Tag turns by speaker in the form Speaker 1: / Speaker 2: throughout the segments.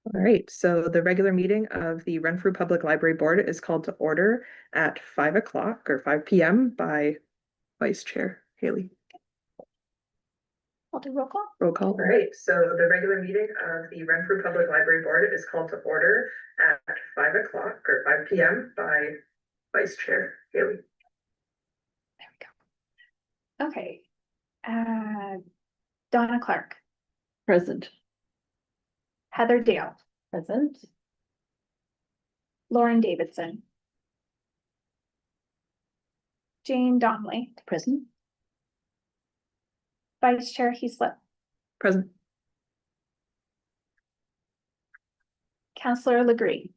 Speaker 1: All right, so the regular meeting of the Renfrew Public Library Board is called to order at 5 o'clock or 5 p.m. by Vice Chair Haley.
Speaker 2: I'll do roll call.
Speaker 1: Roll call. All right, so the regular meeting of the Renfrew Public Library Board is called to order at 5 o'clock or 5 p.m. by Vice Chair Haley.
Speaker 2: There we go. Okay. Donna Clark.
Speaker 3: Present.
Speaker 2: Heather Dale.
Speaker 3: Present.
Speaker 2: Lauren Davidson. Jane Donnelly.
Speaker 3: Present.
Speaker 2: Vice Chair Heaslip.
Speaker 1: Present.
Speaker 2: Councillor Legree.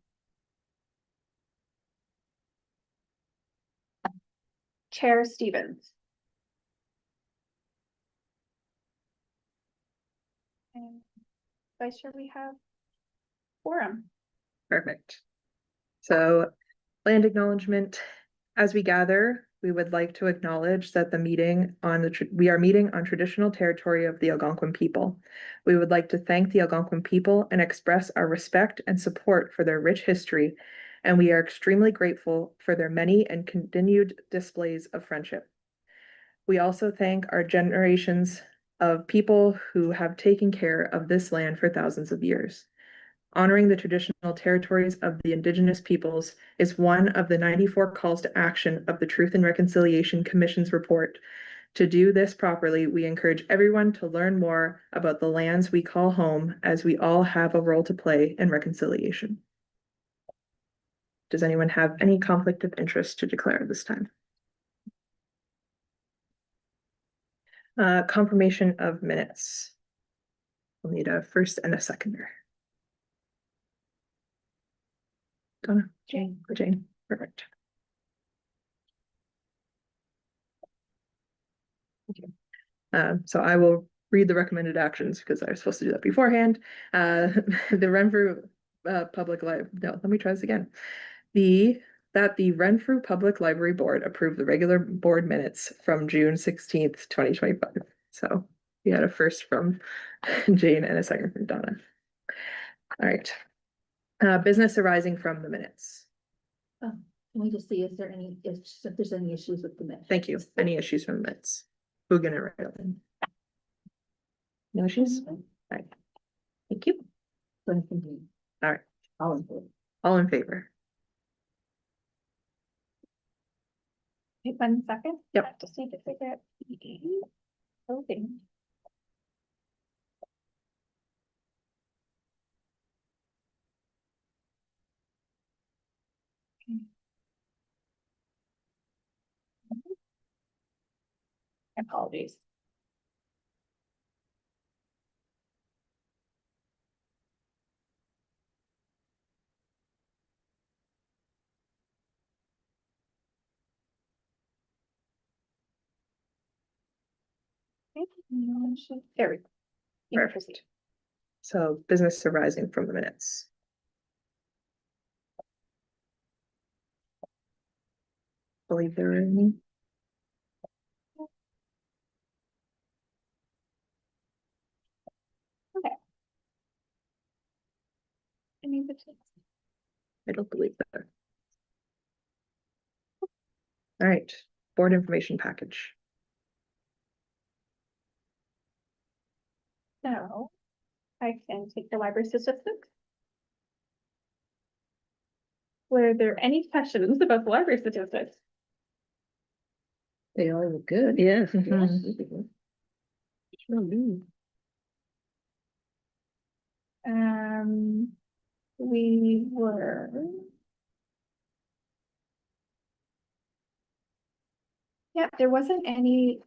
Speaker 2: Chair Stevens. And Vice Chair, we have quorum.
Speaker 1: Perfect. So land acknowledgement. As we gather, we would like to acknowledge that we are meeting on traditional territory of the Algonquin people. We would like to thank the Algonquin people and express our respect and support for their rich history, and we are extremely grateful for their many and continued displays of friendship. We also thank our generations of people who have taken care of this land for thousands of years. Honoring the traditional territories of the Indigenous peoples is one of the 94 calls to action of the Truth and Reconciliation Commission's report. To do this properly, we encourage everyone to learn more about the lands we call home, as we all have a role to play in reconciliation. Does anyone have any conflict of interest to declare this time? Confirmation of minutes. We'll need a first and a seconder. Donna?
Speaker 2: Jane.
Speaker 1: Jane, perfect. Okay. So I will read the recommended actions because I was supposed to do that beforehand. The Renfrew Public Library, no, let me try this again. That the Renfrew Public Library Board approved the regular board minutes from June 16th, 2025. So we had a first from Jane and a second from Donna. All right. Business arising from the minutes.
Speaker 3: Can we just see if there's any issues with the minutes?
Speaker 1: Thank you. Any issues from the minutes? Who's gonna write it in? No issues? All right. Thank you.
Speaker 3: All
Speaker 1: right.
Speaker 3: All in favor.
Speaker 1: All in favor?
Speaker 2: Wait 1 second.
Speaker 1: Yep.
Speaker 2: I just need to figure out the voting. Apologies. There we go. You may proceed.
Speaker 1: So business arising from the minutes. Believe there are any.
Speaker 2: Okay. Any particular?
Speaker 1: I don't believe that. All right, board information package.
Speaker 2: So I can take the library statistics. Were there any questions about the library statistics?
Speaker 3: They all look good.
Speaker 1: Yes.
Speaker 3: Sure do.
Speaker 2: We were. Yeah, there wasn't any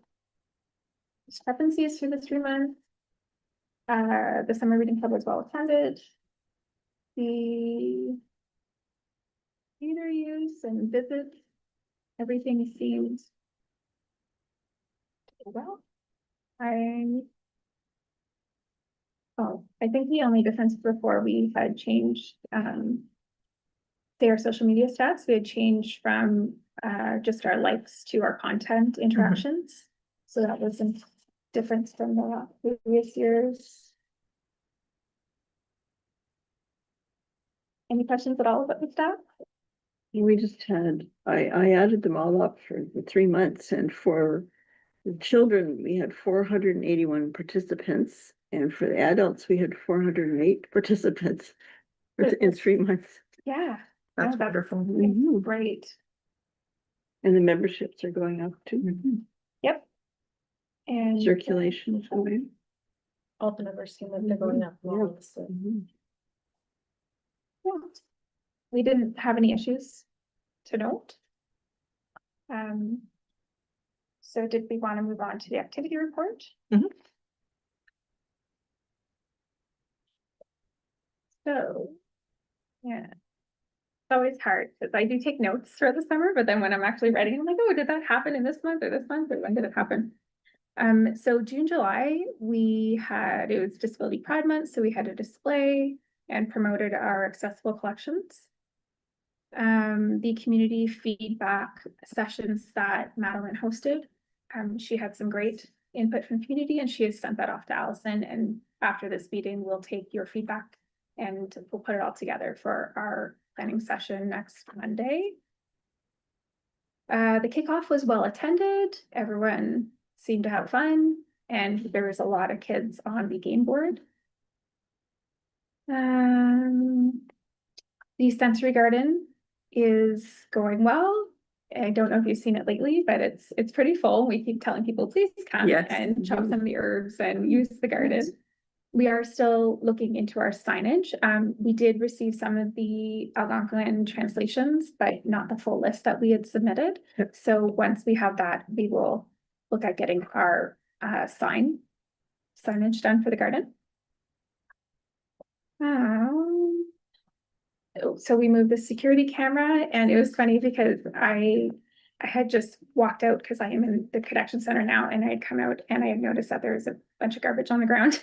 Speaker 2: discrepancies for the 3 months. The summer reading club was well attended. The theater use and visits, everything seemed to go well. I think the only difference before we had changed their social media stats, we had changed from just our likes to our content interactions. So that was a difference from the previous years. Any questions at all about the staff?
Speaker 4: We just had, I added them all up for the 3 months, and for the children, we had 481 participants. And for the adults, we had 408 participants in 3 months.
Speaker 2: Yeah.
Speaker 1: That's
Speaker 2: Oh,
Speaker 1: wonderful.
Speaker 2: Great.
Speaker 4: And the memberships are going up too.
Speaker 2: Yep. And
Speaker 4: Circulation is going.
Speaker 3: All the numbers seem like they're going up.
Speaker 4: Yeah.
Speaker 3: well, so.
Speaker 2: yeah, we didn't have any issues to note. So did we want to move on to the activity report?
Speaker 1: Mhm.
Speaker 2: So, yeah. It's always hard because I do take notes for the summer, but then when I'm actually writing, I'm like, oh, did that happen in this month or this month, or when did it happen? So June, July, it was Disability Pride Month, so we had a display and promoted our accessible collections. The community feedback sessions that Madeline hosted, she had some great input from the community, and she has sent that off to Allison, and after this meeting, we'll take your feedback and we'll put it all together for our planning session next Monday. The kickoff was well attended, everyone seemed to have fun, and there was a lot of kids on the game board. The sensory garden is going well. I don't know if you've seen it lately, but it's pretty full. We keep telling people, please come
Speaker 1: Yes.
Speaker 2: and chop some of the herbs and use the garden. We are still looking into our signage. We did receive some of the Algonquin translations, but not the full list that we had submitted.
Speaker 1: Yep.
Speaker 2: So once we have that, we will look at getting our signage done for the garden. So we moved the security camera, and it was funny because I had just walked out because I am in the connection center now, and I had come out and I had noticed that there was a bunch of garbage on the ground.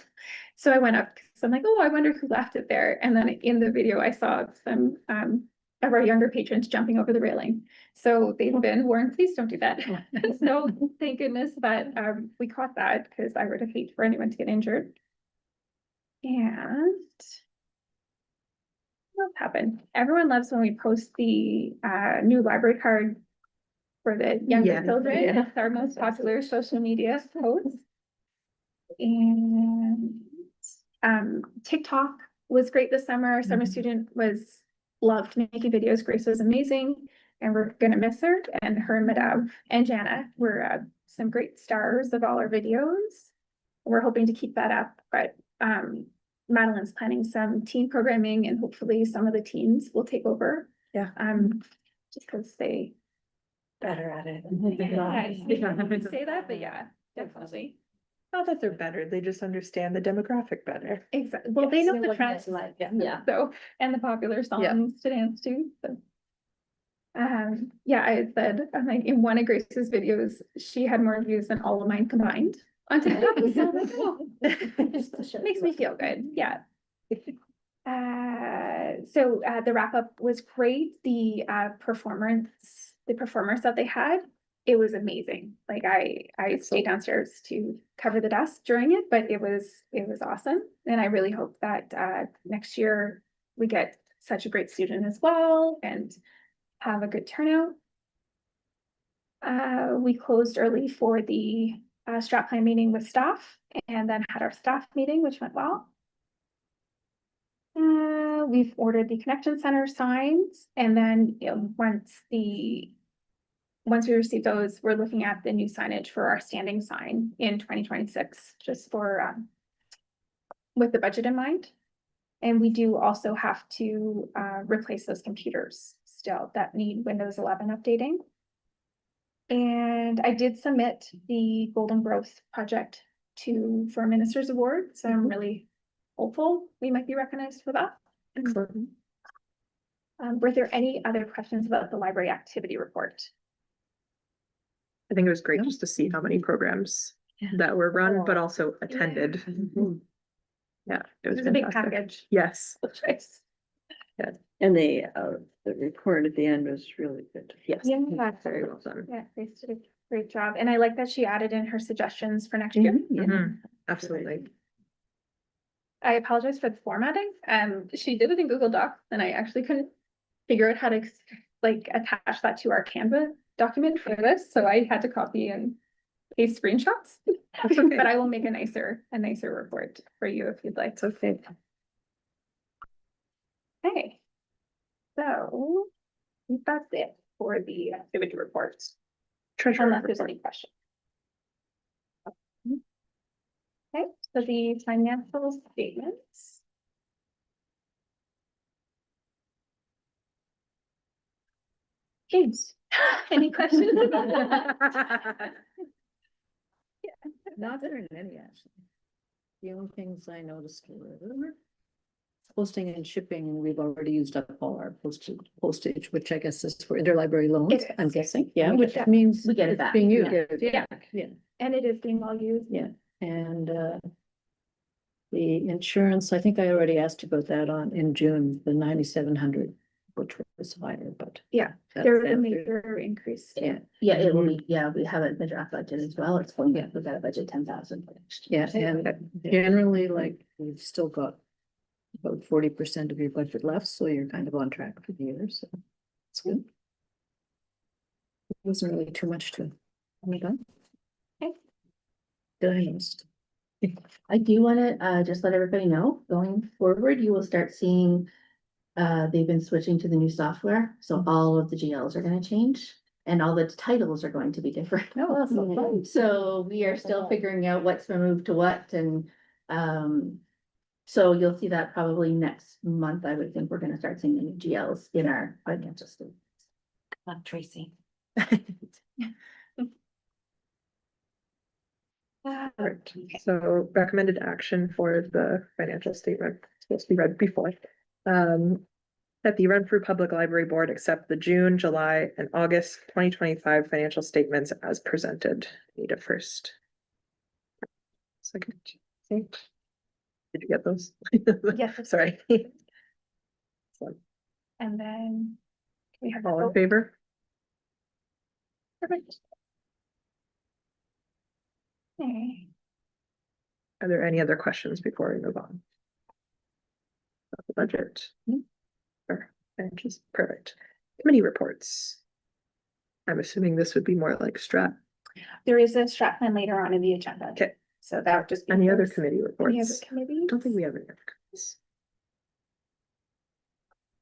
Speaker 2: So I went up because I'm like, oh, I wonder who left it there. And then in the video, I saw some of our younger patrons jumping over the railing. So they've been warned, please don't do that. So thank goodness that we caught that, because I would have hate for anyone to get injured. And what happened? Everyone loves when we post the new library card for the younger
Speaker 1: Yeah.
Speaker 2: children.
Speaker 1: Yeah.
Speaker 2: It's our most popular social media post. And TikTok was great this summer. Our summer student loved making videos. Grace was amazing, and we're gonna miss her. And her and Madav and Jana were some great stars of all our videos. We're hoping to keep that up, but Madeline's planning some teen programming, and hopefully some of the teens will take over.
Speaker 1: Yeah.
Speaker 2: Just because they
Speaker 3: Better at it.
Speaker 2: yeah, say that, but yeah, definitely.
Speaker 1: Not that they're better, they just understand the demographic better.
Speaker 2: Exactly. Well, they know the trends,
Speaker 3: Yeah.
Speaker 2: so, and the popular
Speaker 1: Yeah.
Speaker 2: songs to dance to, so. Yeah, I had said, I'm like, in one of Grace's videos, she had more views than all of mine combined on TikTok. So I'm like, oh, makes me feel good, yeah. So the wrap up was great. The performers that they had, it was amazing. Like I stayed downstairs to cover the dust during it, but it was awesome. And I really hope that next year we get such a great student as well and have a good turnout. We closed early for the strat plan meeting with staff, and then had our staff meeting, which went well. We've ordered the connection center signs, and then once we receive those, we're looking at the new signage for our standing sign in 2026, just for with the budget in mind. And we do also have to replace those computers still that need Windows 11 updating. And I did submit the Golden Growth Project for a Minister's Award, so I'm really hopeful we might be recognized for that.
Speaker 1: Excellent.
Speaker 2: Were there any other questions about the library activity report?
Speaker 1: I think it was great just to see how many programs that were run, but also attended. Yeah, it
Speaker 2: It
Speaker 1: was
Speaker 2: was a big
Speaker 1: fantastic.
Speaker 2: package.
Speaker 1: Yes,
Speaker 2: Choice.
Speaker 4: And the report at the end was really good.
Speaker 1: yes.
Speaker 2: Yeah.
Speaker 1: That's very well done.
Speaker 2: Yeah, Grace did a great job, and I like that she added in her suggestions for next year.
Speaker 1: Mhm, absolutely.
Speaker 2: I apologize for the formatting. She did it in Google Docs and I actually couldn't figure out how to like attach that to our Canva document for this, so I had to copy and paste screenshots.
Speaker 1: That's okay.
Speaker 2: But I will make a nicer report for you if you'd like.
Speaker 1: It's okay.
Speaker 2: Okay. So I think that's it for the activity reports,
Speaker 1: Treasurer
Speaker 2: unless there's
Speaker 1: report.
Speaker 2: any questions. Okay, so the financial statements. James, any questions?
Speaker 3: Not very many, actually. The only things I noticed were posting and shipping, we've already used up all our postage, which I guess is for interlibrary loans,
Speaker 2: It is.
Speaker 3: I'm guessing, yeah,
Speaker 2: We
Speaker 3: which
Speaker 2: get that.
Speaker 3: means
Speaker 5: We get it
Speaker 3: it's
Speaker 5: back,
Speaker 3: being
Speaker 5: yeah.
Speaker 3: used, yeah, yeah,
Speaker 2: And it is being well used.
Speaker 3: yeah, and the insurance, I think I already asked you about that in June, the 9,700, which was higher, but.
Speaker 2: Yeah,
Speaker 3: that-
Speaker 2: there was a
Speaker 3: that-
Speaker 2: major increase.
Speaker 3: Yeah,
Speaker 5: Yeah, it will be, yeah, we have it in the draft budget as well. It's going,
Speaker 3: Yeah.
Speaker 5: we've got a budget 10,000 for next year.
Speaker 3: yeah, and generally, like, we've still got about 40% of your budget left, so you're kind of on track for the year, so it's good. It wasn't really too much to. Oh my God.
Speaker 2: Okay.
Speaker 3: Did I miss?
Speaker 5: I do wanna, just let everybody know, going forward, you will start seeing, they've been switching to the new software, so all of the GLs are gonna change. And all the titles are going to be different.
Speaker 3: Oh, that's so fun.
Speaker 5: So we are still figuring out what's been moved to what and, so you'll see that probably next month. I would think we're gonna start seeing the new GLs in our financial statements.
Speaker 3: Tracy.
Speaker 1: Right. So recommended action for the financial statement, supposed to be read before. That the Renfrew Public Library Board accept the June, July, and August 2025 financial statements as presented. Need a first. Second. Did you get those?
Speaker 2: Yes.
Speaker 1: Sorry. So,
Speaker 2: And then we have.
Speaker 1: all in favor? Perfect.
Speaker 2: Okay.
Speaker 1: Are there any other questions before we move on? About the budget? Or, and just perfect. Committee reports. I'm assuming this would be more like strat.
Speaker 2: There is a strat plan later on in the agenda.
Speaker 1: Okay.
Speaker 2: So that would just be.
Speaker 1: Any other
Speaker 2: those.
Speaker 1: committee
Speaker 2: Any other
Speaker 1: reports?
Speaker 2: committees?
Speaker 1: I don't think we have any other committees.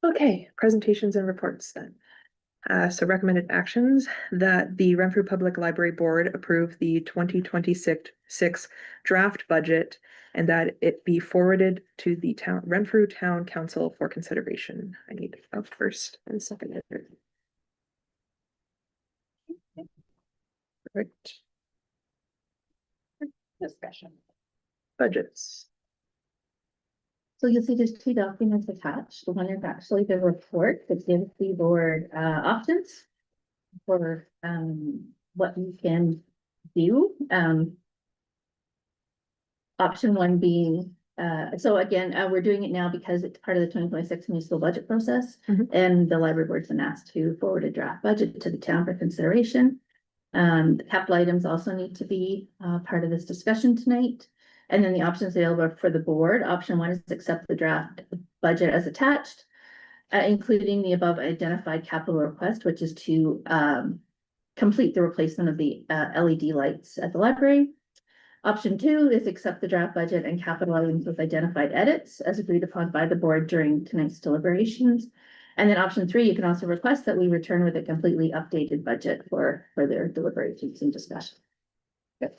Speaker 1: Okay, presentations and reports then. So recommended actions that the Renfrew Public Library Board approve the 2026 draft budget and that it be forwarded to the Renfrew Town Council for consideration. I need a first and second. Perfect.
Speaker 2: Discussion.
Speaker 1: Budgets.
Speaker 5: So you'll see there's two documents attached. The one is actually the report that gives the board options for what you can do. Option one being, so again, we're doing it now because it's part of the 2026 municipal budget process.
Speaker 1: Mhm.
Speaker 5: And the library board's been asked to forward a draft budget to the town for consideration. The capital items also need to be part of this discussion tonight. And then the options available for the board, option one is to accept the draft budget as attached, including the above identified capital request, which is to complete the replacement of the LED lights at the library. Option two is accept the draft budget and capital items with identified edits as agreed upon by the board during tonight's deliberations. And then option three, you can also request that we return with a completely updated budget for further deliberations and discussion. Good.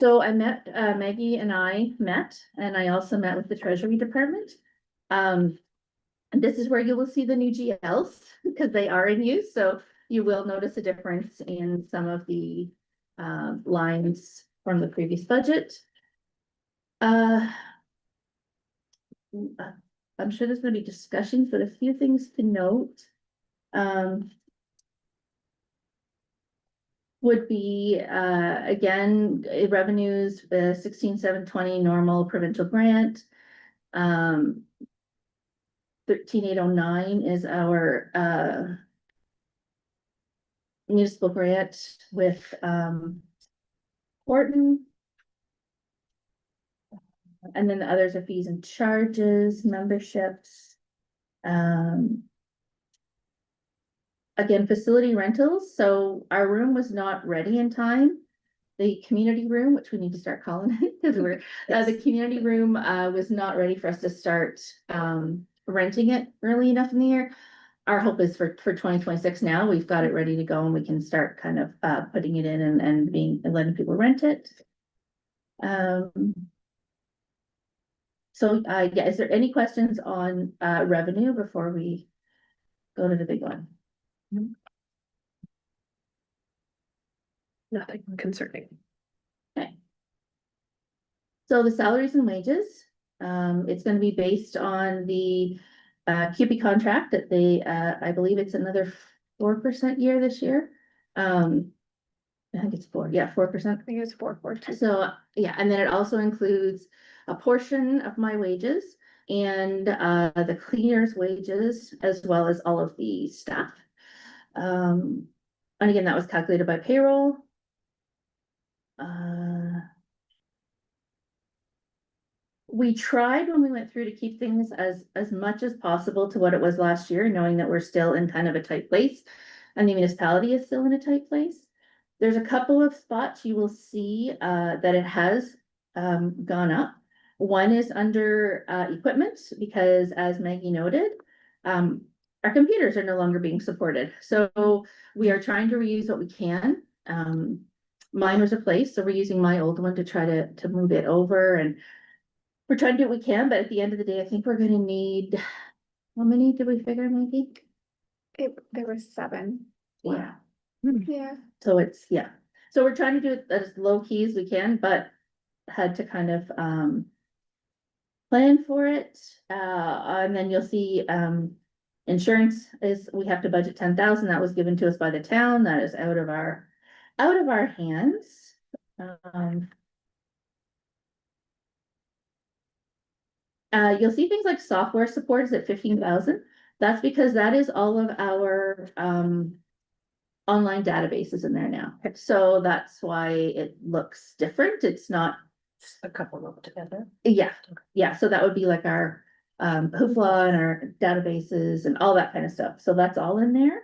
Speaker 5: So I met, Maggie and I met, and I also met with the Treasury Department. And this is where you will see the new GLs because they are in use. So you will notice a difference in some of the lines from the previous budget. I'm sure there's gonna be discussions, but a few things to note. Would be, again, revenues, 16,720 normal provincial grant. 13,809 is our, municipal grant with, Horton. And then the others are fees and charges, memberships. Again, facility rentals, so our room was not ready in time. The community room, which we need to start calling it, because the community room, was not ready for us to start, renting it early enough in the year. Our hope is for 2026 now, we've got it ready to go and we can start kind of, putting it in and letting people rent it. So, yeah, is there any questions on, revenue before we go to the big one?
Speaker 1: Nothing concerning.
Speaker 5: So the salaries and wages, it's gonna be based on the QP contract that they, I believe it's another 4% year this year. I think it's 4%.
Speaker 2: I think it was 442.
Speaker 5: So, yeah, and then it also includes a portion of my wages and the cleaners' wages, as well as all of the staff. And again, that was calculated by payroll. We tried when we went through to keep things as much as possible to what it was last year, knowing that we're still in kind of a tight place. And the municipality is still in a tight place. There's a couple of spots you will see that it has gone up. One is under equipment, because as Maggie noted, our computers are no longer being supported. So we are trying to reuse what we can. Mine was replaced, so we're using my old one to try to move it over, and we're trying to do what we can, but at the end of the day, I think we're gonna need, how many did we figure, Maggie?
Speaker 2: There were 7.
Speaker 5: Yeah,
Speaker 2: Yeah.
Speaker 5: so it's, yeah, so we're trying to do it as low key as we can, but had to kind of, plan for it. And then you'll see, insurance is, we have to budget 10,000, that was given to us by the town, that is out of our hands. You'll see things like software support is at 15,000. That's because that is all of our online databases in there now. So that's why it looks different. It's not
Speaker 3: A couple of them together.
Speaker 5: yeah. So that would be like our Hoopla and our databases and all that kind of stuff. So that's all in there.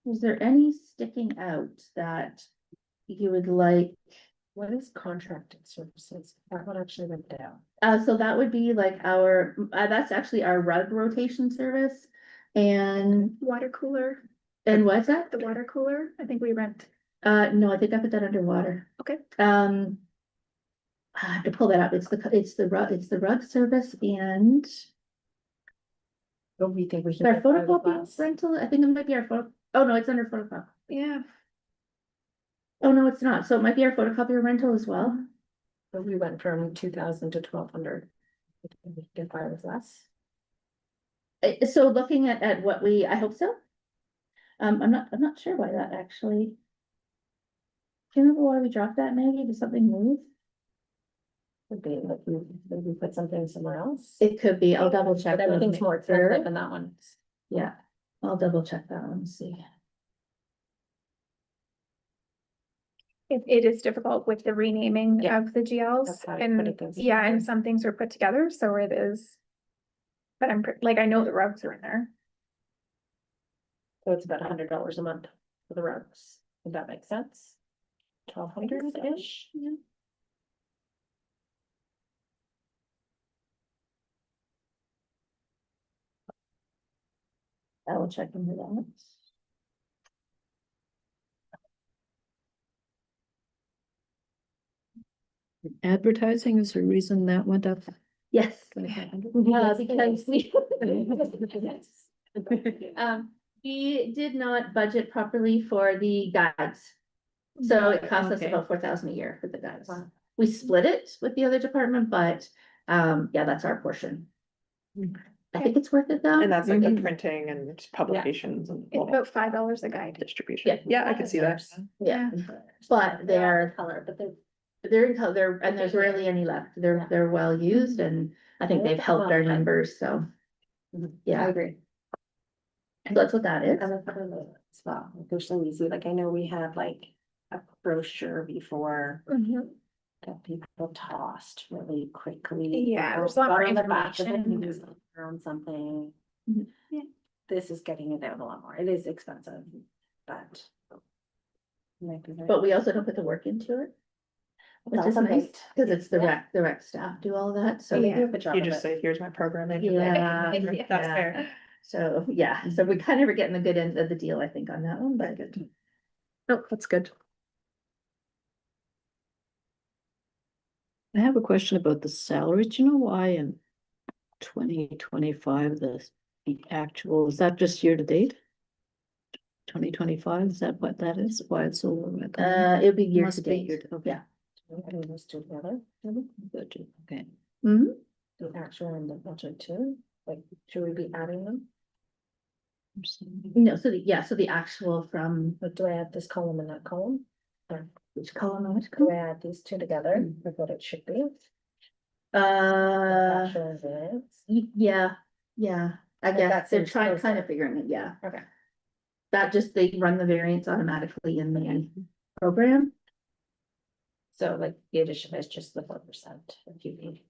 Speaker 5: Is there any sticking out that you would like?
Speaker 3: What is contracted services? That one actually went down.
Speaker 5: So that would be like our, that's actually our rug rotation service. And
Speaker 2: Water cooler,
Speaker 5: what's that?
Speaker 2: the water cooler, I think we rent.
Speaker 5: No, I think I put that underwater.
Speaker 2: Okay.
Speaker 5: I have to pull that up. It's the rug service and
Speaker 3: Don't we think we should?
Speaker 5: our photocopy rental. I think it might be our photo. Oh, no, it's under photocopy.
Speaker 2: Yeah.
Speaker 5: Oh, no, it's not. So it might be our photocopier rental as well.
Speaker 3: But we went from 2,000 to 1,200. If I was less.
Speaker 5: So looking at what I hope so. I'm not sure why that actually. Do you remember why we dropped that, Maggie? Did something move?
Speaker 3: Could be like we put something somewhere else.
Speaker 5: It could be. I'll double check.
Speaker 3: But everything's more expensive than that one.
Speaker 5: Yeah, I'll double check that one, see.
Speaker 2: It is difficult with the renaming
Speaker 3: Yeah.
Speaker 2: of the GLs
Speaker 3: That's how I put
Speaker 2: and
Speaker 3: it those
Speaker 2: yeah, and
Speaker 3: together.
Speaker 2: some things were put together, so it is. But like, I know the rugs are in there.
Speaker 3: So it's about $100 a month for the rugs. Would that make sense? 1,200-ish?
Speaker 5: Yeah. I will check into that.
Speaker 3: Advertising is the reason that went up.
Speaker 5: Yes.
Speaker 3: 2,500?
Speaker 5: Because we did not budget properly for the guides. So it cost us
Speaker 3: Okay.
Speaker 5: about 4,000 a year for the guides.
Speaker 3: Wow.
Speaker 5: We split it with the other department, but yeah, that's our portion. I think it's worth it though.
Speaker 1: And that's like the
Speaker 3: Mhm.
Speaker 1: printing and publications and
Speaker 2: It's about $5 a guide.
Speaker 1: distribution. Yeah, I could see that.
Speaker 5: Yeah, but they're
Speaker 3: color, but
Speaker 5: they're in color, and there's rarely any left. They're well used, and I think they've helped our numbers, so. Yeah,
Speaker 3: agree.
Speaker 5: so that's what that is.
Speaker 3: And the cover as well, like, they're so easy, like I know we had like
Speaker 6: a brochure before
Speaker 2: Mhm.
Speaker 6: that people tossed really quickly.
Speaker 2: Yeah, there's a lot more
Speaker 6: On the back of it,
Speaker 2: information.
Speaker 6: you just around something.
Speaker 5: Mhm.
Speaker 2: Yeah.
Speaker 6: This is getting it down a lot more. It is expensive, but.
Speaker 5: But we also don't put the work into it. Which
Speaker 6: That's
Speaker 5: is nice,
Speaker 6: okay.
Speaker 5: cause it's the rec staff do all that, so.
Speaker 6: They
Speaker 2: Yeah.
Speaker 6: do a good job
Speaker 1: You
Speaker 6: of
Speaker 1: just
Speaker 6: it.
Speaker 1: say, here's my programming.
Speaker 5: Yeah.
Speaker 1: That's fair.
Speaker 5: So, yeah, so we kind of are getting the good end of the deal, I think, on that one, but good.
Speaker 1: No, that's good.
Speaker 3: I have a question about the salary. Do you know why in 2025, the actual, is that just year to date? 2025, is that what that is? Why it's so low? at the moment?
Speaker 5: It'll be year
Speaker 3: Must
Speaker 5: to
Speaker 3: be
Speaker 5: date,
Speaker 3: year to- okay.
Speaker 5: yeah.
Speaker 6: And those two together,
Speaker 3: Budget, okay.
Speaker 5: Mhm.
Speaker 6: the actual and the budget too, like, should we be adding them?
Speaker 5: No, so the actual from,
Speaker 6: But do I add this column and that column? Or
Speaker 5: which column, and which
Speaker 6: do
Speaker 5: column?
Speaker 6: I add these two together with what it should be?
Speaker 5: Uh,
Speaker 6: Actual variance?
Speaker 5: yeah, I
Speaker 6: Like
Speaker 5: guess
Speaker 6: that
Speaker 5: they're
Speaker 6: seems
Speaker 5: kind
Speaker 6: closer.
Speaker 5: of figuring it, yeah.
Speaker 6: Okay.
Speaker 5: That just, they run the variance automatically in the program.
Speaker 6: So like the addition is just the 4% if you need.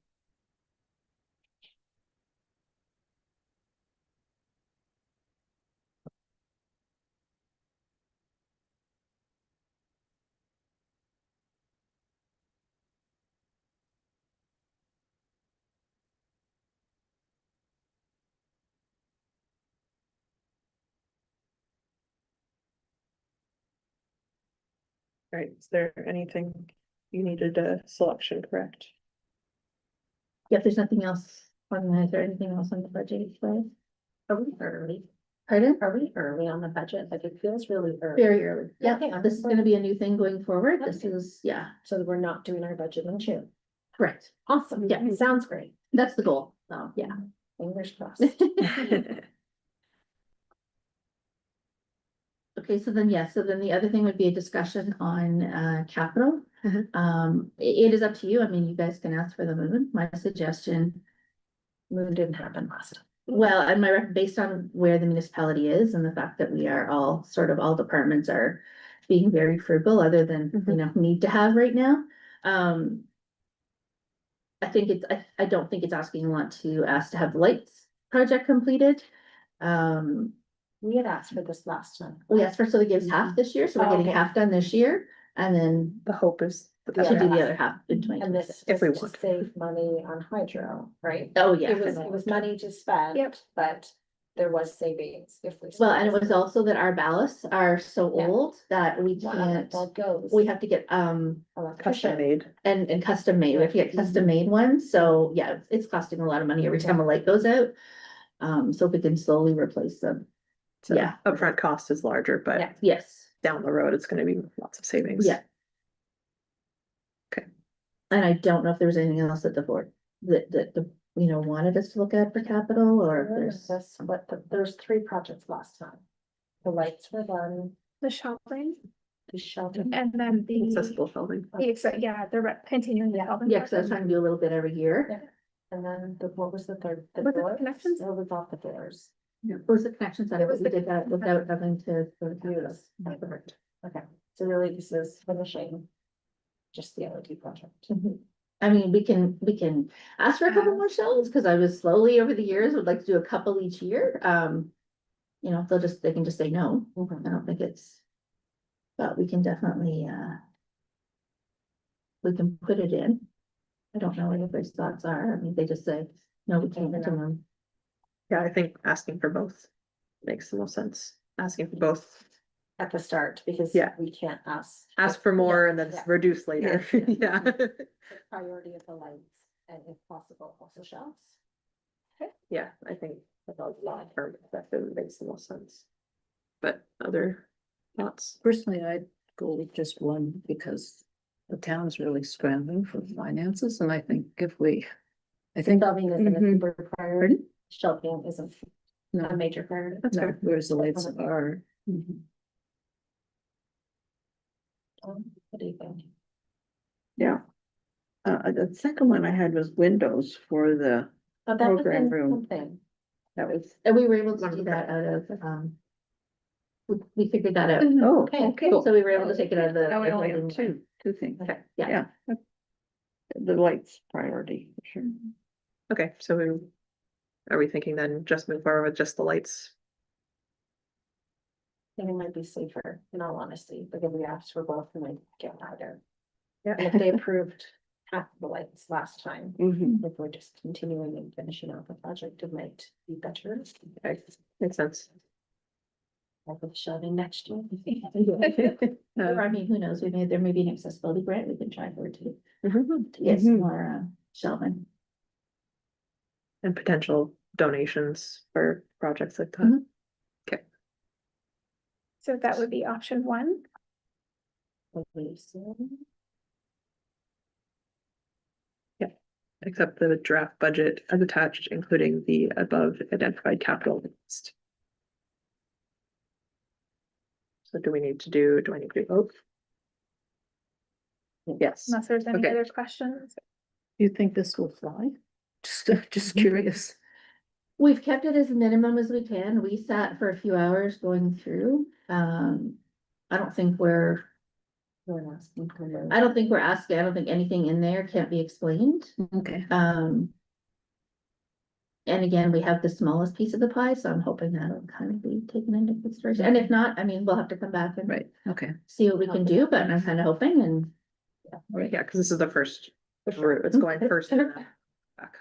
Speaker 1: Right, is there anything you needed a selection, correct?
Speaker 5: Yeah, if there's nothing else on that, is there anything else on the budget slide?
Speaker 6: Are we early?
Speaker 5: Pardon?
Speaker 6: Are we early on the budget? Like it feels really early.
Speaker 5: Very early. Yeah,
Speaker 6: Okay,
Speaker 5: this is gonna be a new thing going forward. This is, yeah,
Speaker 6: So that we're not doing our budget in June.
Speaker 5: correct.
Speaker 6: Awesome.
Speaker 5: Yeah.
Speaker 6: Sounds great.
Speaker 5: That's the goal. So, yeah.
Speaker 6: Fingers crossed.
Speaker 5: Okay, so then the other thing would be a discussion on capital.
Speaker 1: Mhm.
Speaker 5: It is up to you. I mean, you guys can ask for the moon. My suggestion.
Speaker 6: Moon didn't happen last time.
Speaker 5: Well, and based on where the municipality is and the fact that we are all departments are being very frugal, other than, you know, need to have right now. I think I don't think it's asking a lot to ask to have the lights project completed.
Speaker 6: We had asked for this last time.
Speaker 5: We asked for, so they gave us half this year, so we're
Speaker 6: Oh,
Speaker 5: getting
Speaker 6: okay.
Speaker 5: half done this year, and then
Speaker 1: The hope is.
Speaker 6: The
Speaker 5: to
Speaker 6: other
Speaker 5: do the
Speaker 6: half.
Speaker 5: other half in twenty
Speaker 6: And
Speaker 5: twenty
Speaker 6: this
Speaker 5: six.
Speaker 1: If we
Speaker 6: was to
Speaker 1: want.
Speaker 6: save money on hydro, right?
Speaker 5: Oh, yeah.
Speaker 6: It was money to spend.
Speaker 2: Yep.
Speaker 6: But there was savings if we.
Speaker 5: Well, and it was also that our ballasts are so
Speaker 6: Yeah.
Speaker 5: old that we
Speaker 6: Wow,
Speaker 5: can't,
Speaker 6: that goes.
Speaker 5: we have to get,
Speaker 1: Custom
Speaker 6: Electrician.
Speaker 1: made.
Speaker 5: and custom made, we have to get custom made ones, so yeah, it's costing a lot of money every time a light goes out. So if we can slowly replace them,
Speaker 1: So
Speaker 5: Yeah.
Speaker 1: upfront cost is larger, but
Speaker 6: Yeah.
Speaker 5: yes,
Speaker 1: down the road, it's gonna be lots of savings.
Speaker 5: yeah.
Speaker 1: Okay.
Speaker 5: And I don't know if there was anything else that the board, that the, you know, wanted us to look at for capital, or if there's.
Speaker 6: That's what, there's 3 projects last time. The lights were done,
Speaker 2: The shopping
Speaker 6: the shelter.
Speaker 2: and then the,
Speaker 1: Accessible shelving.
Speaker 2: yeah, continuing the. Alvin
Speaker 5: Yeah, cause I was
Speaker 2: project.
Speaker 5: trying to do a little bit every year.
Speaker 6: And then what was the third? The
Speaker 2: Was it the
Speaker 6: doors?
Speaker 2: connections?
Speaker 6: It was off the doors.
Speaker 5: What was the connection center?
Speaker 2: It was
Speaker 5: We
Speaker 2: the
Speaker 5: did that without having to go to
Speaker 6: Yes, perfect. Okay, so really this is finishing just the LED project.
Speaker 5: I mean, we can ask for a couple more shelves, cause I was slowly over the years would like to do a couple each year. You know, they can just say no. I don't think it's. But we can definitely, we can put it in. I don't know what everybody's thoughts are. I mean, they just say, no, we can't.
Speaker 1: Yeah, I think asking for both makes the most sense. Asking for both,
Speaker 6: At the start, because
Speaker 1: Yeah.
Speaker 6: we can't
Speaker 1: ask for more and then
Speaker 6: Yeah.
Speaker 1: reduce later. Yeah.
Speaker 6: The priority of the lights and if possible also shelves.
Speaker 1: Yeah, I think that's a long term perspective makes the most sense. But other thoughts?
Speaker 3: Personally, I'd go with just one because the town's really scrambling for finances, and I think I think.
Speaker 6: Shelving isn't a
Speaker 3: Mhm.
Speaker 6: super priority. Shelving isn't
Speaker 3: No,
Speaker 6: a major priority.
Speaker 1: That's
Speaker 3: no,
Speaker 1: fair.
Speaker 3: whereas the lights are.
Speaker 6: What do you think?
Speaker 4: Yeah. The second one I had was windows for the,
Speaker 6: Oh, that was
Speaker 4: Program
Speaker 6: in
Speaker 4: room.
Speaker 6: something.
Speaker 4: that was,
Speaker 5: And we were able to do that out of, We figured that out.
Speaker 4: Oh,
Speaker 5: Okay,
Speaker 4: okay.
Speaker 5: so we were able to take it out of the.
Speaker 4: Now we only have
Speaker 5: building.
Speaker 4: two things.
Speaker 5: Okay, yeah.
Speaker 4: The lights priority, for sure.
Speaker 1: Okay, so are we thinking then just move forward with just the lights?
Speaker 6: I think it might be safer, in all honesty, because we asked for both and we get neither.
Speaker 1: Yeah.
Speaker 6: And if they approved half the lights last time,
Speaker 4: Mhm.
Speaker 6: if we're just continuing and finishing out the project, it might be better.
Speaker 1: Okay, makes sense.
Speaker 6: Like with shoving next year.
Speaker 5: Or I mean, who knows, there may be an accessibility grant we can try for too,
Speaker 1: Mhm.
Speaker 5: to get some
Speaker 4: Mhm.
Speaker 5: more shelving.
Speaker 1: And potential donations for projects like that.
Speaker 5: Mhm.
Speaker 2: So that would be option one.
Speaker 6: I believe so.
Speaker 1: Accept the draft budget as attached, including the above identified capital list. So do I need to do both? Yes,
Speaker 2: Unless there's any
Speaker 1: Okay.
Speaker 2: other questions.
Speaker 3: Do you think this will fly? Just curious.
Speaker 5: We've kept it as minimum as we can. We sat for a few hours going through. I don't think we're asking, I don't think anything in there can't be explained.
Speaker 3: Okay.
Speaker 5: And again, we have the smallest piece of the pie, so I'm hoping that'll kind of be taken into consideration. And if not, I mean, we'll have to come back and
Speaker 3: Right, okay.
Speaker 5: see what we can do, but I'm kind of hoping and.
Speaker 1: yeah, because this is the first, it's going first. and then back.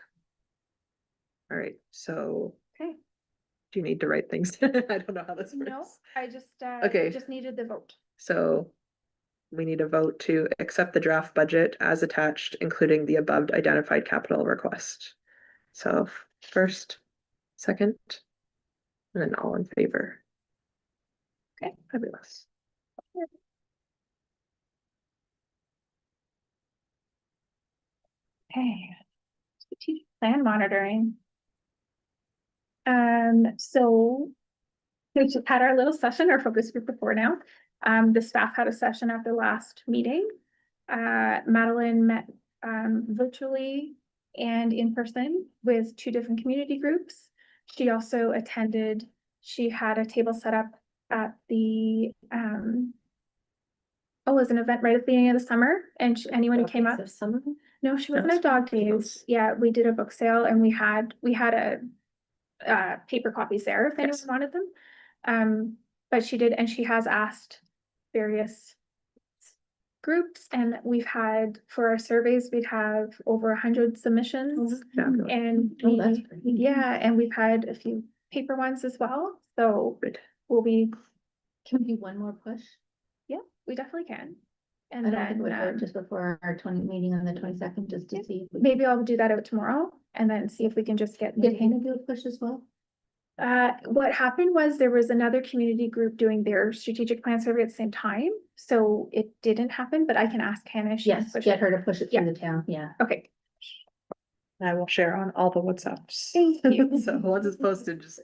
Speaker 1: All right, so.
Speaker 2: Okay.
Speaker 1: Do you need to write things? I don't know how this
Speaker 2: No,
Speaker 1: works.
Speaker 2: I just,
Speaker 1: Okay.
Speaker 2: just needed the vote.
Speaker 1: So we need a vote to accept the draft budget as attached, including the above identified capital request. So first, second, and then all in favor.
Speaker 2: Okay.
Speaker 1: Fabulous.
Speaker 2: Okay. Strategic plan monitoring. So we just had our little session, our focus group before now. The staff had a session at the last meeting. Madeline met virtually and in person with two different community groups. She also attended, she had a table set up at the it was an event right at the beginning of the summer, and anyone who came up.
Speaker 6: Summer?
Speaker 2: No, she wasn't
Speaker 1: That's
Speaker 2: at Dog Days.
Speaker 1: books.
Speaker 2: Yeah, we did a book sale and we had a paper copies there if anyone
Speaker 1: Yes.
Speaker 2: wanted them. But she did, and she has asked various groups, and we've had, for our surveys, we'd have over 100 submissions.
Speaker 1: Fabulous.
Speaker 2: And
Speaker 5: Oh, that's
Speaker 2: we,
Speaker 5: great.
Speaker 2: yeah, and we've had a few paper ones as well, so
Speaker 1: Good.
Speaker 2: we'll be,
Speaker 5: Can we do one more push?
Speaker 2: we definitely can.
Speaker 5: I
Speaker 2: And
Speaker 5: don't think it
Speaker 2: then,
Speaker 5: would hurt just before our meeting on the 22nd, just to
Speaker 2: Yeah.
Speaker 5: see. If we
Speaker 2: maybe I'll do that out tomorrow, and then see if we can just get.
Speaker 5: Get Hannah do a push as well?
Speaker 2: What happened was there was another community group doing their strategic plan survey at the same time, so it didn't happen, but I can ask Hannah. if she can
Speaker 5: Yes,
Speaker 2: push
Speaker 5: get
Speaker 2: it.
Speaker 5: her to push it through the town, yeah.
Speaker 2: Okay,
Speaker 1: I will share on all the WhatsApps.
Speaker 2: Thank you.
Speaker 1: So once it's posted, just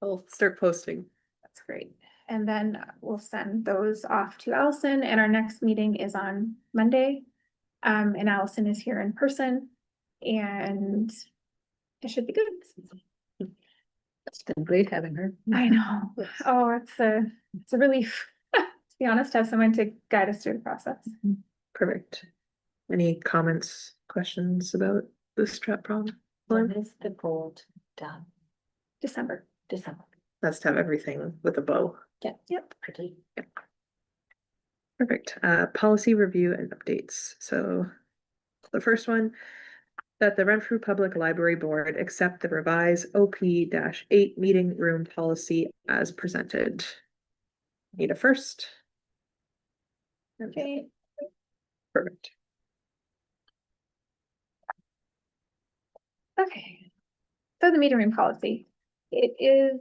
Speaker 1: I'll start posting.
Speaker 2: that's great. And then we'll send those off to Allison, and our next meeting is on Monday. And Allison is here in person, and it should be good.
Speaker 3: It's been great having her.
Speaker 2: I know. Oh, it's a relief, to be honest, to have someone to guide us through the process.
Speaker 1: Perfect. Any comments, questions about this trap problem?
Speaker 6: When is the gold done?
Speaker 2: December.
Speaker 6: December.
Speaker 1: That's to have everything with a bow.
Speaker 6: Yeah.
Speaker 2: Yep.
Speaker 6: Pretty.
Speaker 1: Perfect. Policy review and updates. So the first one, that the Renfrew Public Library Board accept the revised OP-8 meeting room policy as presented. Need a first?
Speaker 2: Okay.
Speaker 1: Perfect.
Speaker 2: Okay. So the meeting room policy, it is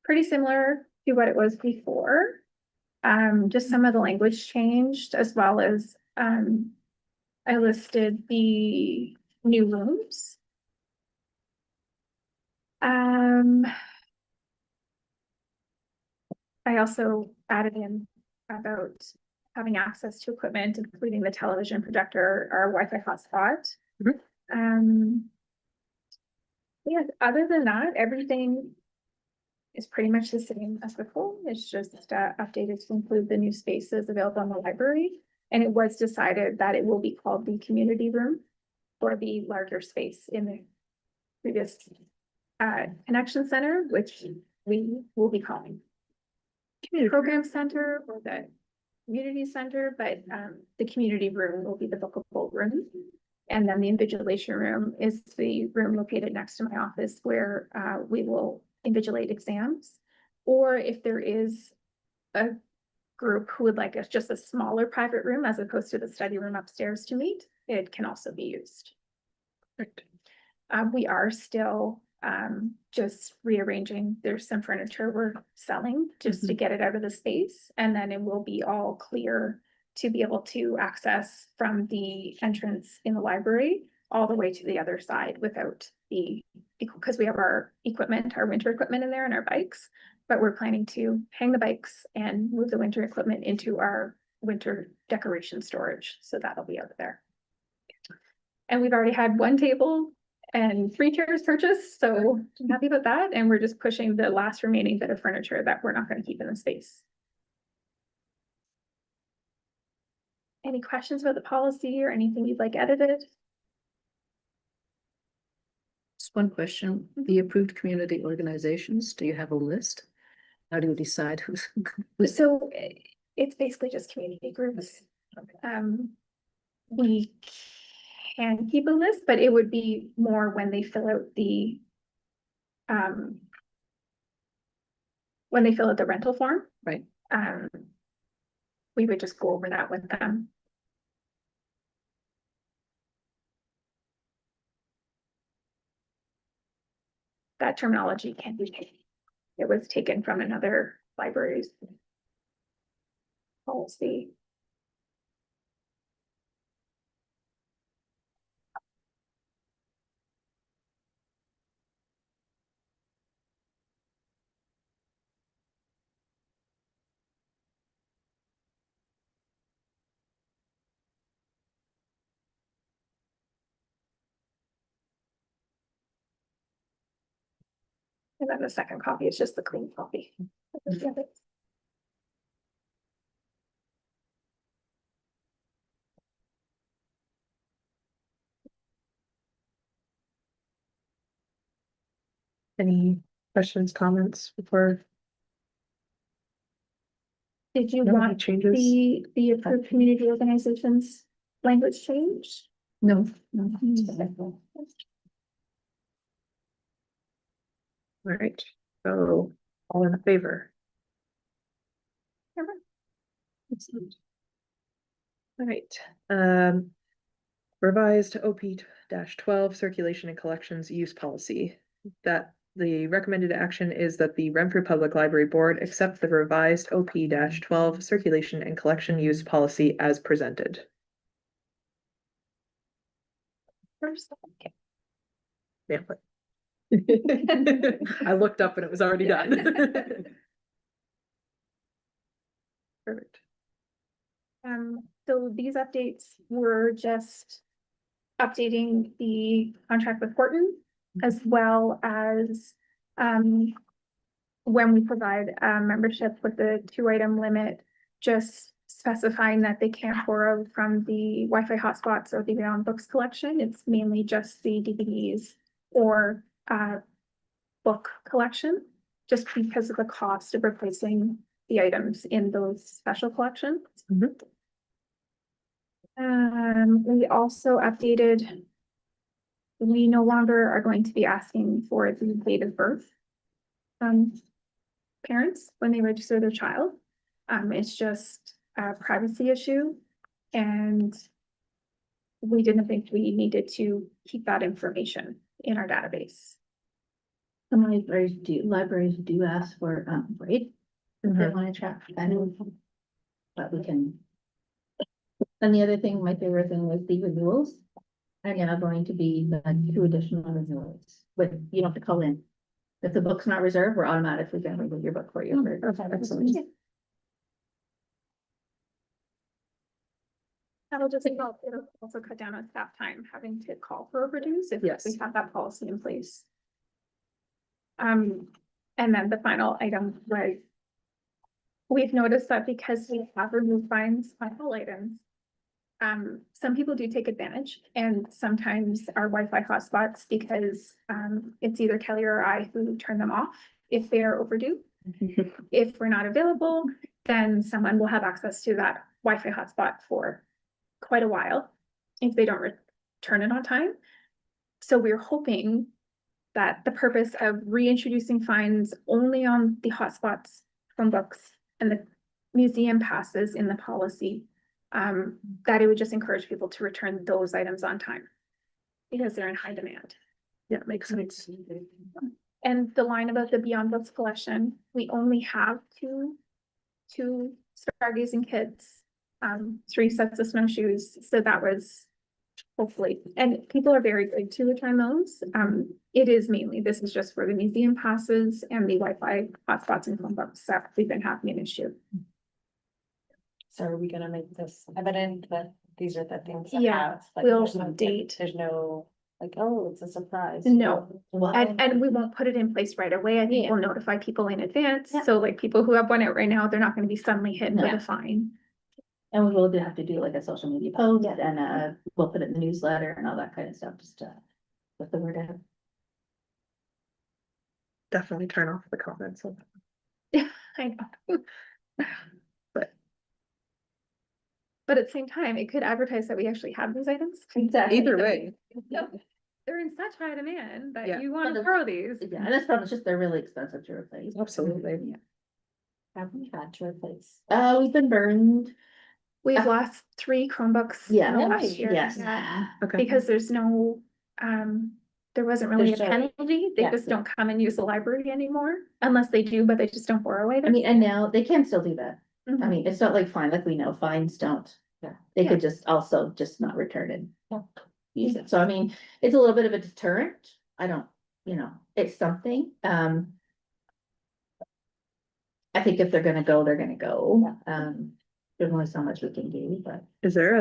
Speaker 2: pretty similar to what it was before. Just some of the language changed, as well as, I listed the new rooms. I also added in about having access to equipment, including the television projector, our Wi-Fi hotspot.
Speaker 1: Mhm.
Speaker 2: Yeah, other than that, everything is pretty much the same as before. It's just updated to include the new spaces available in the library. And it was decided that it will be called the community room for the larger space in the previous connection center, which we will be calling program center or the community center, but the community room will be the bookable room. And then the invigilation room is the room located next to my office where we will invigilate exams. Or if there is a group who would like just a smaller private room as opposed to the study room upstairs to meet, it can also be used. We are still just rearranging. There's some furniture we're selling just to get it out of the space, and then it will be all clear to be able to access from the entrance in the library all the way to the other side without because we have our equipment, our winter equipment in there and our bikes, but we're planning to hang the bikes and move the winter equipment into our winter decoration storage. So that'll be out of there. And we've already had one table and 3 chairs purchased, so I'm happy about that. And we're just pushing the last remaining bit of furniture that we're not going to keep in the space. Any questions about the policy or anything you'd like edited?
Speaker 3: Just one question, the approved community organizations, do you have a list? How do you decide who's?
Speaker 2: So it's basically just community groups. We can keep a list, but it would be more when they fill out the rental form.
Speaker 3: Right.
Speaker 2: We would just go over that with them. That terminology can be taken. It was taken from another library's policy. And then the second copy is just the clean copy.
Speaker 1: Any questions, comments before?
Speaker 2: Did you
Speaker 1: No, any
Speaker 2: want
Speaker 1: changes?
Speaker 2: the approved community organizations language change?
Speaker 3: No.
Speaker 1: All right, so all in favor? Excellent. All right, revised OP-12 circulation and collections use policy. That the recommended action is that the Renfrew Public Library Board accept the revised OP-12 circulation and collection use policy as presented.
Speaker 2: First, okay.
Speaker 1: Yeah. I looked up and it was already done. Perfect.
Speaker 2: So these updates were just updating the contract with Horton, as well as when we provide membership with the 2-item limit, just specifying that they can't borrow from the Wi-Fi hotspots or the Beyond Books collection. It's mainly just the DVDs or book collection, just because of the cost of replacing the items in those special collections. We also updated, we no longer are going to be asking for the date of birth from parents when they register their child. It's just a privacy issue, and we didn't think we needed to keep that information in our database.
Speaker 5: Some libraries do ask for grade. If they want to track that, but we can. And the other thing, my favorite thing was the renewals. And now going to be the 2 additional renewals with, you don't have to call in. If the book's not reserved, we're automatically going to renew your book for you.
Speaker 2: Excellent. That'll just, it'll also cut down on staff time having to call for overdues if
Speaker 1: Yes.
Speaker 2: we have that policy in place. And then the final item was, we've noticed that because we have removed fines on all items, some people do take advantage, and sometimes our Wi-Fi hotspots, because it's either Kelly or I who turn them off if they are overdue. If we're not available, then someone will have access to that Wi-Fi hotspot for quite a while if they don't return it on time. So we're hoping that the purpose of reintroducing fines only on the hotspots from books and the museum passes in the policy, that it would just encourage people to return those items on time because they're in high demand.
Speaker 1: Yeah, makes sense.
Speaker 2: And the line about the Beyond Books collection, we only have two stargazing kits, 3 sets of snowshoes. So that was hopefully, and people are very good to return those. It is mainly, this is just for the museum passes and the Wi-Fi hotspots and Chromebooks that we've been having an issue.
Speaker 6: So are we gonna make this evident that these are the things? that
Speaker 2: Yeah,
Speaker 6: have, like,
Speaker 2: we'll
Speaker 6: there's no-
Speaker 2: date.
Speaker 6: There's no, like, oh, it's a surprise.
Speaker 2: No.
Speaker 5: Well,
Speaker 2: And we won't put it in place right away. I think
Speaker 6: Yeah.
Speaker 2: we'll notify people in advance.
Speaker 6: Yeah.
Speaker 2: So like people who have one out right now, they're not gonna be suddenly hit with
Speaker 5: No.
Speaker 2: a fine.
Speaker 5: and we will have to do like a social media post
Speaker 6: Yeah.
Speaker 5: and we'll put it in the newsletter and all that kind of stuff, just to get the word out.
Speaker 1: Definitely turn off the comments.
Speaker 2: I know. But at the same time, it could advertise that we actually have these items.
Speaker 5: Exactly.
Speaker 1: Either way,
Speaker 2: No, they're in such high demand
Speaker 1: Yeah.
Speaker 2: that you wanna
Speaker 5: But the-
Speaker 2: borrow these.
Speaker 5: Yeah, and that's probably just, they're really expensive to replace.
Speaker 1: absolutely.
Speaker 6: Have we had to replace?
Speaker 5: We've been burned.
Speaker 2: We've
Speaker 5: Uh,
Speaker 2: lost 3 Chromebooks in
Speaker 5: Yeah.
Speaker 2: the last
Speaker 6: Really?
Speaker 2: year.
Speaker 5: Yes.
Speaker 2: Yeah,
Speaker 1: Okay.
Speaker 2: because there's no, there wasn't really a
Speaker 6: There's no-
Speaker 2: penalty. They
Speaker 6: yeah.
Speaker 2: just don't come and use the library anymore unless they do, but they just don't borrow
Speaker 5: I
Speaker 2: items.
Speaker 5: mean, and now they can still do that. I
Speaker 2: Mhm.
Speaker 5: mean, it's not like fine, like we know fines don't.
Speaker 6: Yeah.
Speaker 5: They
Speaker 2: Yeah.
Speaker 5: could just also just not return it.
Speaker 6: Yeah.
Speaker 5: Use it. So I mean, it's a little bit of a deterrent. I don't, it's something. I think if they're gonna go, they're gonna go. There's only so much we can do, but
Speaker 1: Is there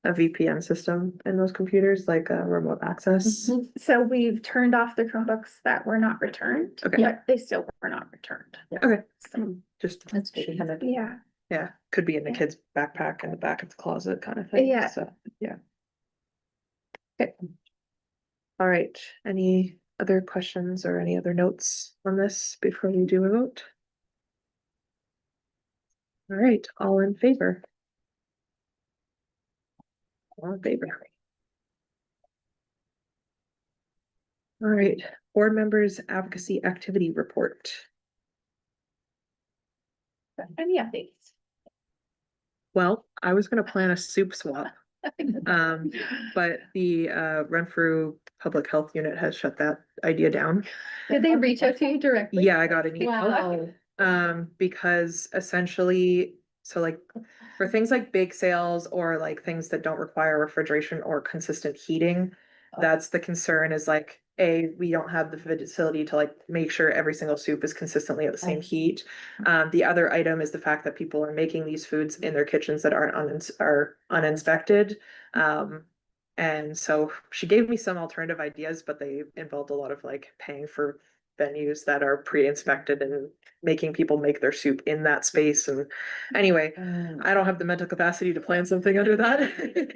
Speaker 1: a VPN system in those computers, like a remote access?
Speaker 2: So we've turned off the Chromebooks that were not returned,
Speaker 1: Okay.
Speaker 2: but they still were not returned.
Speaker 1: Okay,
Speaker 2: So,
Speaker 1: just,
Speaker 5: that's good.
Speaker 6: Kind of-
Speaker 2: yeah,
Speaker 1: yeah, could be in the
Speaker 2: Yeah.
Speaker 1: kid's backpack in the back of the closet kind of thing.
Speaker 2: Yeah.
Speaker 1: So, yeah. Okay. All right, any other questions or any other notes on this before we do a vote? All right, all in favor? All in favor. All right, board members advocacy activity report.
Speaker 2: any updates?
Speaker 1: Well, I was gonna plan a soup swap, but the Renfrew Public Health Unit has shut that idea down.
Speaker 2: Did they reach out to you directly?
Speaker 1: Yeah, I got an email.
Speaker 6: Wow.
Speaker 1: Because essentially, so like for things like bake sales or like things that don't require refrigeration or consistent heating, that's the concern is like, we don't have the facility to like make sure every single soup is consistently at the same heat. The other item is the fact that people are making these foods in their kitchens that are uninspected. And so she gave me some alternative ideas, but they involved a lot of like paying for venues that are pre-inspected and making people make their soup in that space. And anyway, I don't have the mental capacity to plan something under that.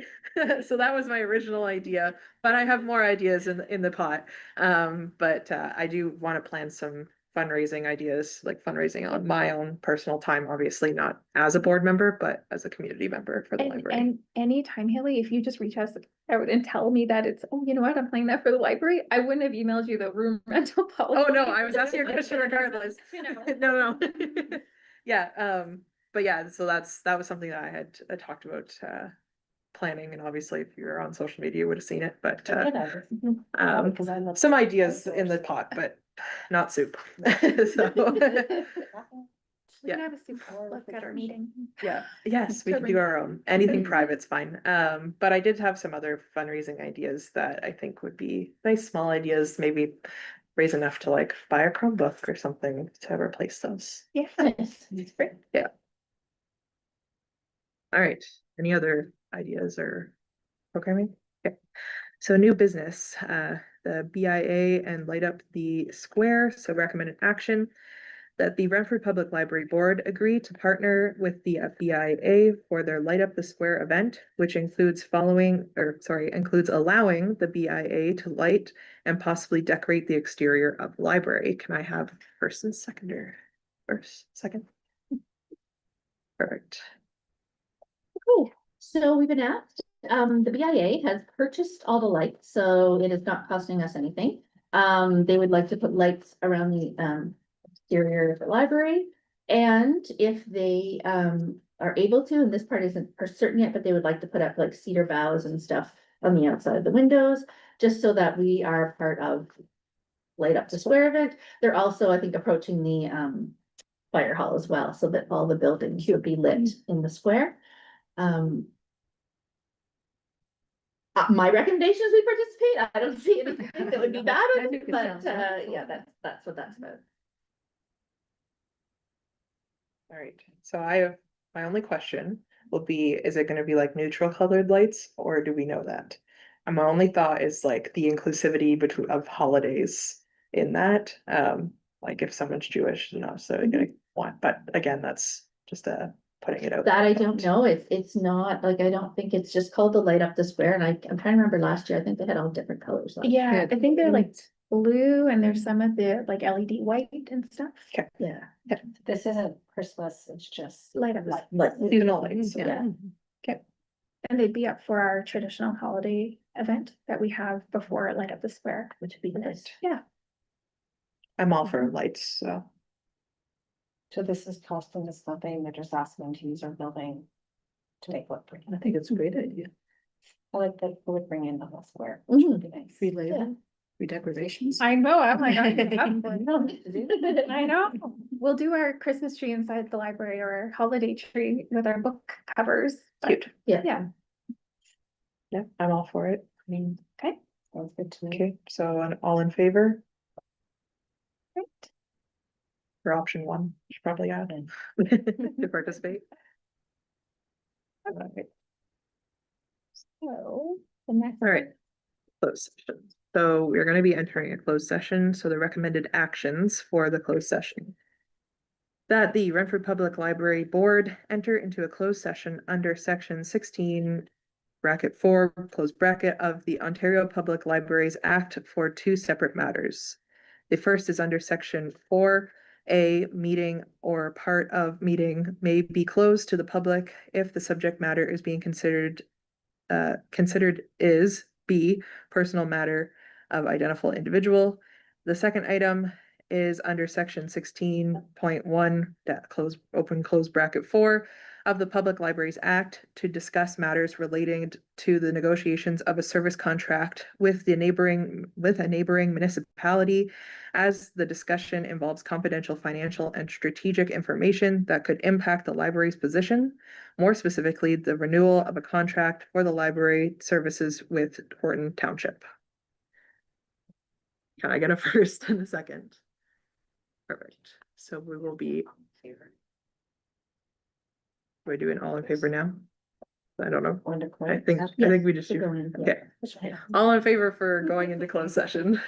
Speaker 1: So that was my original idea, but I have more ideas in the pot. But I do want to plan some fundraising ideas, like fundraising on my own personal time, obviously not as a board member, but as a community member for the library.
Speaker 2: And anytime, Haley, if you just reach out and tell me that it's, oh, you know what, I'm playing that for the library, I wouldn't have emailed you the room rental policy.
Speaker 1: Oh, no, I was asking your question regardless.
Speaker 2: You know.
Speaker 1: No. Yeah, but yeah, so that was something that I had talked about planning, and obviously if you're on social media, you would have seen it, but
Speaker 6: Because I love.
Speaker 1: some ideas in the pot, but not soup. So,
Speaker 2: We can have a soup look at our meeting.
Speaker 1: yeah, yes, we can do our own, anything private's fine. But I did have some other fundraising ideas that I think would be nice, small ideas, maybe raise enough to like buy a Chromebook or something to replace those.
Speaker 2: Yeah.
Speaker 5: Nice.
Speaker 2: Great.
Speaker 1: Yeah. All right, any other ideas or programming? Okay, so new business, the BIA and light up the square. So recommended action that the Renfrew Public Library Board agree to partner with the BIA for their Light Up the Square event, which includes includes allowing the BIA to light and possibly decorate the exterior of the library. Can I have first and seconder? First, second? Perfect.
Speaker 5: Okay, so we've been asked, the BIA has purchased all the lights, so it is not costing us anything. They would like to put lights around the, exterior of the library. And if they, are able to, and this part isn't for certain yet, but they would like to put up like cedar boughs and stuff on the outside of the windows, just so that we are part of Light Up the Square event. They're also, I think, approaching the, fire hall as well, so that all the buildings would be lit in the square. My recommendation is we participate. I don't see anything that would be bad
Speaker 3: I
Speaker 5: with
Speaker 3: think
Speaker 5: it,
Speaker 3: it
Speaker 5: but,
Speaker 3: sounds wonderful.
Speaker 5: yeah, that's what that's about.
Speaker 1: All right, so I have, my only question will be, is it gonna be like neutral colored lights, or do we know that? And my only thought is like the inclusivity between of holidays in that, like if someone's Jewish, not so gonna want, but again, that's just putting it out.
Speaker 5: That
Speaker 1: there,
Speaker 5: I don't
Speaker 1: but-
Speaker 5: know. It's not, like, I don't think it's just called the Light Up the Square, and I'm trying to remember last year, I think they had all different colors. last year.
Speaker 2: Yeah, I think they're like blue and there's some of the like LED white and stuff.
Speaker 5: Yeah.
Speaker 6: This isn't Christmas, it's just.
Speaker 2: Light up,
Speaker 6: lights.
Speaker 5: Like,
Speaker 1: Seasonal lights, so-
Speaker 5: yeah.
Speaker 2: and they'd be up for our traditional holiday event that we have before Light Up the Square.
Speaker 5: which would be nice.
Speaker 2: Yeah,
Speaker 1: I'm all for lights, so.
Speaker 6: So this is costing us nothing, they're just asking to use our building to make look pretty.
Speaker 3: I think it's a great idea.
Speaker 6: I like that it would bring in the whole square, which would be nice.
Speaker 3: Free labor, free decorations.
Speaker 2: I know, I'm like,
Speaker 5: You don't need to do that.
Speaker 2: I know, we'll do our Christmas tree inside the library or our holiday tree with our book covers. but
Speaker 1: Cute.
Speaker 5: Yeah.
Speaker 2: Yeah,
Speaker 1: Yeah, I'm all for it. I mean,
Speaker 6: Sounds good to me.
Speaker 1: okay, so all in favor
Speaker 2: great.
Speaker 1: for option one, should probably add to participate. Alright.
Speaker 2: So the next.
Speaker 1: All right, closed session. So we're gonna be entering a closed session, so the recommended actions for the closed session. That the Renfrew Public Library Board enter into a closed session under section 16 bracket 4, close bracket of the Ontario Public Libraries Act for two separate matters. The first is under section 4A, meeting or part of meeting may be closed to the public if the subject matter is being considered is B, personal matter of identifiable individual. The second item is under section 16.1, that open close bracket 4 of the Public Libraries Act to discuss matters relating to the negotiations of a service contract with a neighboring municipality, as the discussion involves confidential financial and strategic information that could impact the library's position, more specifically, the renewal of a contract for the library services with Horton Township. Can I get a first and a second? Perfect. So we will be. We're doing all in favor now? I don't know. I think we just
Speaker 5: We're
Speaker 1: do.
Speaker 5: going in, yeah.
Speaker 1: Okay,
Speaker 5: That's right.
Speaker 1: all in favor for going into closed session?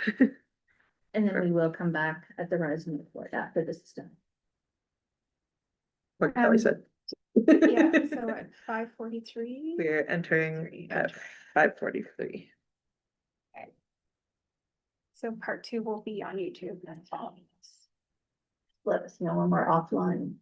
Speaker 5: And then we will come back at the rising report after this is done.
Speaker 1: What Kelly said.
Speaker 2: Yeah, so at 5:43.
Speaker 1: We're entering at 5:43.
Speaker 2: So part 2 will be on YouTube.
Speaker 5: Let us know when we're offline.